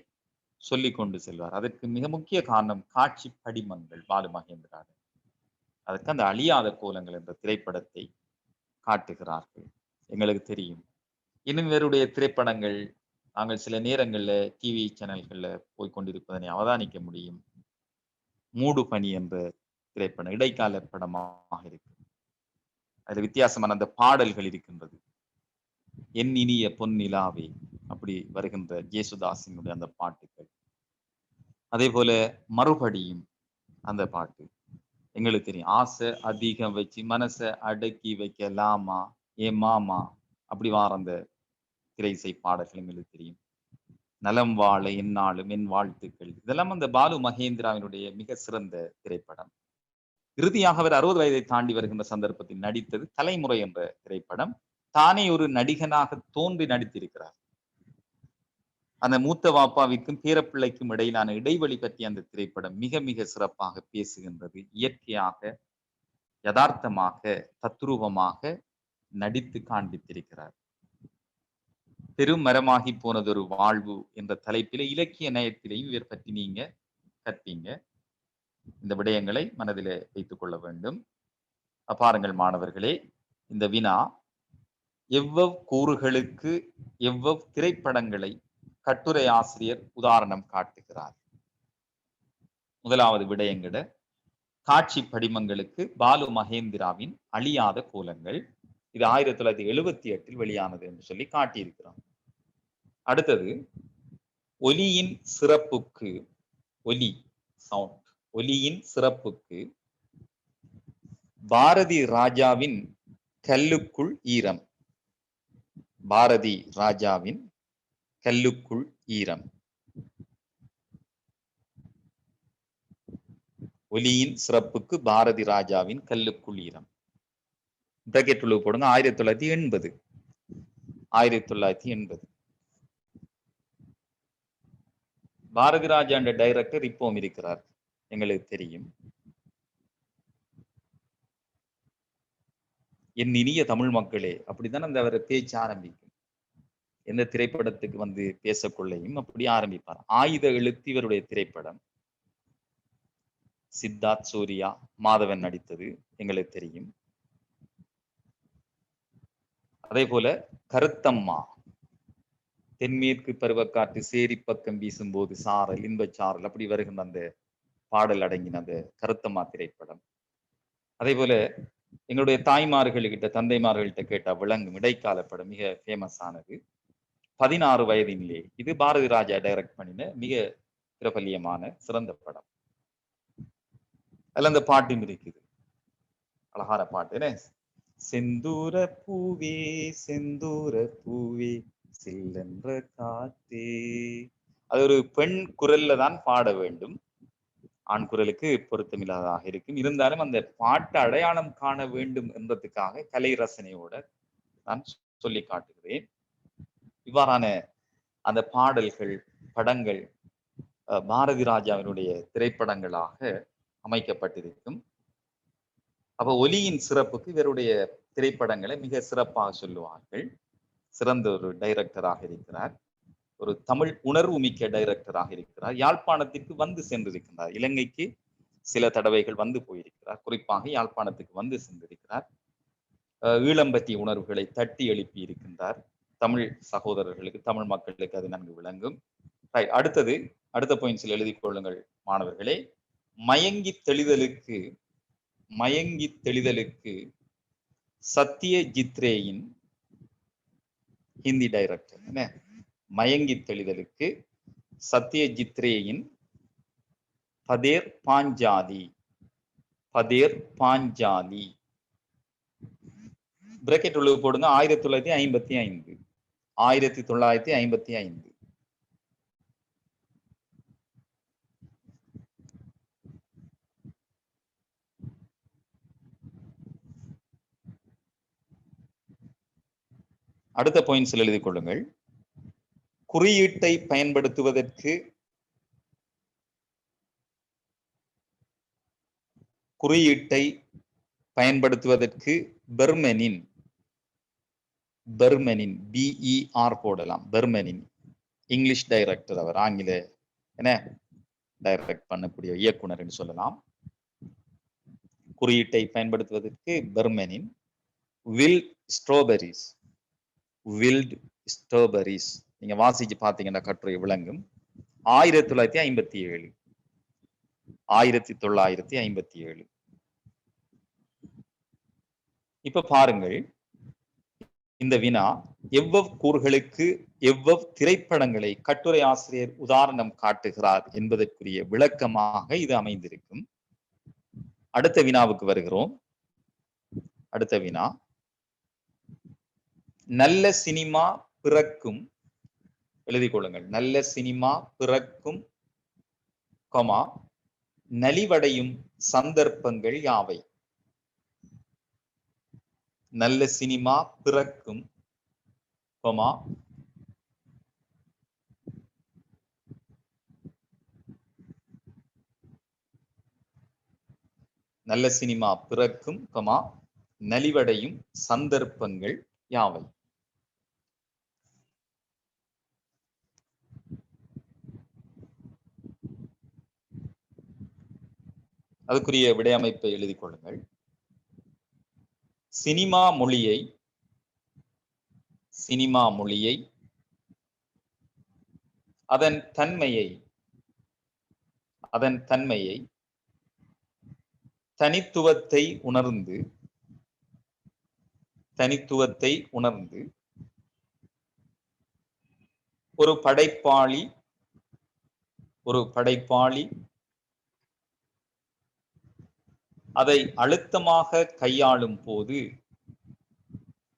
சொல்லிக் கொண்டு செல்வார். அதற்கு மிக முக்கிய காரணம் காட்சி படிமங்கள். பாலு மகேந்திரா அதற்கு அந்த அழியாத கோலங்கள் என்ற திரைப்படத்தை காட்டுகிறார்கள். எங்களுக்கு தெரியும். இன்னும் இவருடைய திரைப்படங்கள் நாங்கள் சில நேரங்கள்ல டிவி சேனல்கள்ல போய்கொண்டிருப்பதனை அவதானிக்க முடியும். மூடு பனி என்ற திரைப்படம் இடைக்கால படமாக இருக்கு. அதுல வித்தியாசமான அந்த பாடல்கள் இருக்கின்றது. என் இனிய பொன்னிலாவே அப்படி வருகின்ற ஜேசுதாசினுடைய அந்த பாட்டுகள். அதே போல மறுபடியும் அந்த பாட்டு எங்களுக்கு தெரியும். ஆசை அதிகம் வச்சு மனசை அடக்கி வைக்கலாமா ஏ மாமா அப்படி வார அந்த திரைசை பாடல்கள் எங்களுக்கு தெரியும். நலம் வாழ எந்நாளும் என் வாழ்த்துக்கள். இதெல்லாம் அந்த பாலு மகேந்திராவினுடைய மிக சிறந்த திரைப்படம். இறுதியாக அவர் 60 வயதை தாண்டி வருகின்ற சந்தர்ப்பத்தில் நடித்தது தலைமுறை என்ற திரைப்படம். தானே ஒரு நடிகனாக தோன்றி நடித்திருக்கிறார். அந்த மூத்த வாப்பாவிற்கும் பேரப்பிள்ளைக்கும் இடையிலான இடைவெளி பற்றி அந்த திரைப்படம் மிக மிக சிறப்பாக பேசுகின்றது. இயற்கையாக, யதார்த்தமாக, தத்ரூபமாக நடித்து காண்பித்திருக்கிறார். பெரும் மரமாகி போனதொரு வாழ்வு என்ற தலைப்பிலே இலக்கிய நயத்திலேயும் இவர் பற்றி நீங்க கற்பீங்க. இந்த விடயங்களை மனதிலே வைத்துக் கொள்ள வேண்டும். பாருங்கள் மாணவர்களே, இந்த வினா எவ்வளவு கூறுகளுக்கு எவ்வளவு திரைப்படங்களை கட்டுரை ஆசிரியர் உதாரணம் காட்டுகிறார். முதலாவது விடயங்கட காட்சி படிமங்களுக்கு பாலு மகேந்திராவின் அழியாத கோலங்கள். இது 1978 வெளியானது என்று சொல்லி காட்டியிருக்கிறோம். அடுத்தது ஒலியின் சிறப்புக்கு, ஒலி சவுண்ட், ஒலியின் சிறப்புக்கு பாரதி ராஜாவின் கல்லுக்குள் ஈரம். பாரதி ராஜாவின் கல்லுக்குள் ஈரம். ஒலியின் சிறப்புக்கு பாரதி ராஜாவின் கல்லுக்குள் ஈரம். பிராக்கெட் உள்ள போடுங்க. 1980. 1980. பாரதி ராஜா என்ற டைரக்டர் இப்பவும் இருக்கிறார், எங்களுக்கு தெரியும். என் இனிய தமிழ் மக்களே அப்படித்தான் அந்த அவரை பேச்சு ஆரம்பிக்கும். எந்த திரைப்படத்துக்கு வந்து பேசக்கொள்ளையும் அப்படி ஆரம்பிப்பார். ஆயுத எழுத்து இவருடைய திரைப்படம். சித்தார்த், சூர்யா, மாதவன் நடித்தது எங்களுக்கு தெரியும். அதே போல கருத்தம்மா, தென்மேற்கு பருவக்காற்று சேரி பக்கம் வீசும்போது சாரல் இன்பச் சாரல் அப்படி வருகின்ற அந்த பாடல் அடங்கின அந்த கருத்தம்மா திரைப்படம். அதே போல எங்களுடைய தாய்மார்கள்கிட்ட, தந்தைமார்கள்கிட்ட கேட்டா விளங்கும் இடைக்கால படம் மிக ஃபேமஸ் ஆனது 16 வயதினிலே. இது பாரதி ராஜா டைரக்ட் பண்ணின மிக பிரபல்யமான சிறந்த படம். அதுல அந்த பாட்டும் இருக்குது, அழகான பாட்டு. என்ன? செந்தூர பூவே செந்தூர பூவே சில்லென்ற காத்தே. அது ஒரு பெண் குரல்ல தான் பாட வேண்டும், ஆண் குரலுக்கு பொருத்தமில்லாததாக இருக்கும். இருந்தாலும் அந்த பாட்டை அடையாளம் காண வேண்டும் என்பதற்காக கலை ரசனையோட நான் சொல்லி காட்டுகிறேன். இவ்வாறான அந்த பாடல்கள், படங்கள் பாரதி ராஜாவினுடைய திரைப்படங்களாக அமைக்கப்பட்டிருக்கும். அப்ப ஒலியின் சிறப்புக்கு இவருடைய திரைப்படங்களை மிக சிறப்பாக சொல்லுவார்கள். சிறந்த ஒரு டைரக்டராக இருக்கிறார். ஒரு தமிழ் உணர்வு மிக்க டைரக்டராக இருக்கிறார். யாழ்ப்பாணத்திற்கு வந்து சென்றிருக்கிறார். இலங்கைக்கு சில தடவைகள் வந்து போயிருக்கிறார். குறிப்பாக யாழ்ப்பாணத்துக்கு வந்து சென்றிருக்கிறார். ஈழம்பற்றிய உணர்வுகளை தட்டி எழுப்பி இருக்கின்றார். தமிழ் சகோதரர்களுக்கு, தமிழ் மக்களுக்கு அது நன்கு விளங்கும். அடுத்த பாயிண்ட்ஸில் எழுதி கொள்ளுங்கள் மாணவர்களே. மயங்கி தெளிதலுக்கு சத்யஜித் ரேயின் ஹிந்தி டைரக்டர் என்ன, மயங்கி தெளிதலுக்கு சத்யஜித் ரேயின் பதேர் பாஞ்சாலி பிரக்கெட் உள்ள போடுங்க. 1955. அடுத்த பாயிண்ட்ஸில் எழுதிக் கொள்ளுங்கள். குறியீட்டை பயன்படுத்துவதற்கு பெர்மெனின் BER போடலாம். பெர்மெனின் இங்கிலீஷ் டைரக்டர், அவர் ஆங்கில என்ன டைரக்ட் பண்ணக்கூடிய இயக்குனர் என்று சொல்லலாம். குறியீட்டை பயன்படுத்துவதற்கு பெர்மெனின். வில்ட் ஸ்ட்ராபெரிஸ் நீங்க வாசிச்சு பாத்தீங்கன்னா கட்டுரை விளங்கும். 1957. இப்ப பாருங்கள், இந்த வினா எவ்வளவு கூறுகளுக்கு எவ்வளவு திரைப்படங்களை கட்டுரை ஆசிரியர் உதாரணம் காட்டுகிறார் என்பதற்குரிய விளக்கமாக இது அமைந்திருக்கும். அடுத்த வினாவுக்கு வருகிறோம். அடுத்த வினா, நல்ல சினிமா பிறக்கும், எழுதிக் கொள்ளுங்கள். நல்ல சினிமா பிறக்கும், நலிவடையும் சந்தர்ப்பங்கள் யாவை? நல்ல சினிமா பிறக்கும், நல்ல சினிமா பிறக்கும், நலிவடையும் சந்தர்ப்பங்கள் யாவை? அதுக்குரிய விடையமைப்பை எழுதிக் கொள்ளுங்கள். சினிமா மொழியை அதன் தன்மையை தனித்துவத்தை உணர்ந்து ஒரு படைப்பாளி அதை அழுத்தமாக கையாளும் போது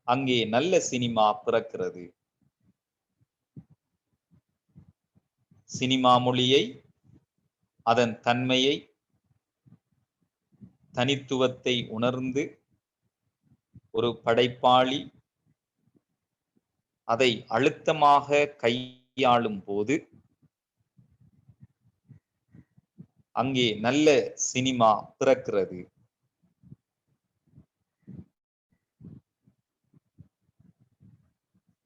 அங்கே நல்ல சினிமா பிறக்கிறது. சினிமா மொழியை அதன் தன்மையை தனித்துவத்தை உணர்ந்து ஒரு படைப்பாளி அதை அழுத்தமாக கையாளும் போது அங்கே நல்ல சினிமா பிறக்கிறது.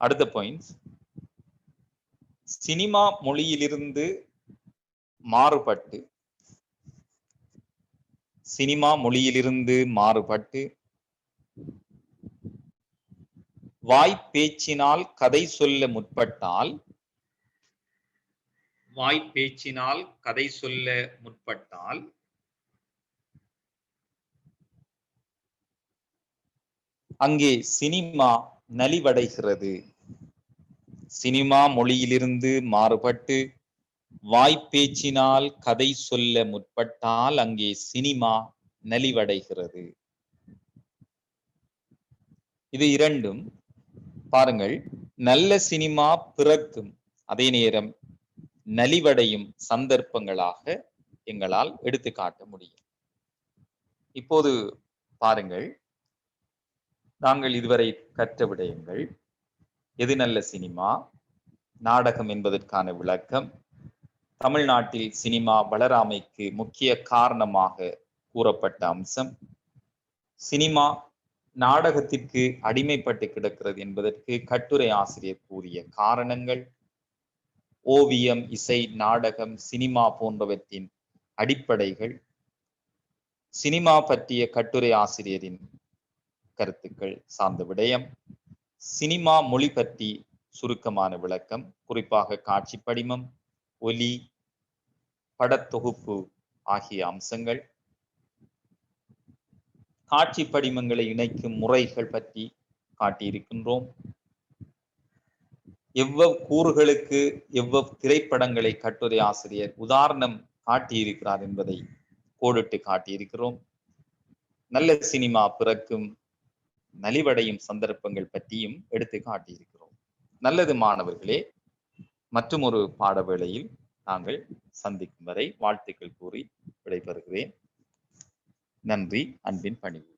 அடுத்த பாயிண்ட், சினிமா மொழியிலிருந்து மாறுபட்டு வாய்ப்பேச்சினால் கதை சொல்ல முற்பட்டால் அங்கே சினிமா நலிவடைகிறது. சினிமா மொழியிலிருந்து மாறுபட்டு வாய்ப்பேச்சினால் கதை சொல்ல முற்பட்டால் அங்கே சினிமா நலிவடைகிறது. இது இரண்டும் பாருங்கள், நல்ல சினிமா பிறக்கும், அதே நேரம் நலிவடையும் சந்தர்ப்பங்களாக எங்களால் எடுத்துக்காட்ட முடியும். இப்போது பாருங்கள், நாங்கள் இதுவரை கற்ற விடயங்கள், எது நல்ல சினிமா, நாடகம் என்பதற்கான விளக்கம், தமிழ்நாட்டில் சினிமா வளராமைக்கு முக்கிய காரணமாக கூறப்பட்ட அம்சம், சினிமா நாடகத்திற்கு அடிமைப்பட்டு கிடக்கிறது என்பதற்கு கட்டுரை ஆசிரியர் கூறிய காரணங்கள், ஓவியம், இசை, நாடகம், சினிமா போன்றவற்றின் அடிப்படைகள், சினிமா பற்றிய கட்டுரை ஆசிரியரின் கருத்துக்கள் சார்ந்த விடயம், சினிமா மொழி பற்றி சுருக்கமான விளக்கம், குறிப்பாக காட்சி படிமம், ஒலி, படத்தொகுப்பு ஆகிய அம்சங்கள், காட்சி படிமங்களை இணைக்கும் முறைகள் பற்றி காட்டியிருக்கின்றோம். எவ்வளவு கூறுகளுக்கு எவ்வளவு திரைப்படங்களை கட்டுரை ஆசிரியர் உதாரணம் காட்டியிருக்கிறார் என்பதை கோடிட்டு காட்டியிருக்கிறோம். நல்ல சினிமா பிறக்கும் நலிவடையும் சந்தர்ப்பங்கள் பற்றியும் எடுத்து காட்டியிருக்கிறோம். நல்லது மாணவர்களே, மற்றும் ஒரு பாடவேளையில் நாங்கள் சந்திக்கும் வரை வாழ்த்துக்கள் கூறி விடைபெறுகிறேன். நன்றி. அன்பின் பணிவு.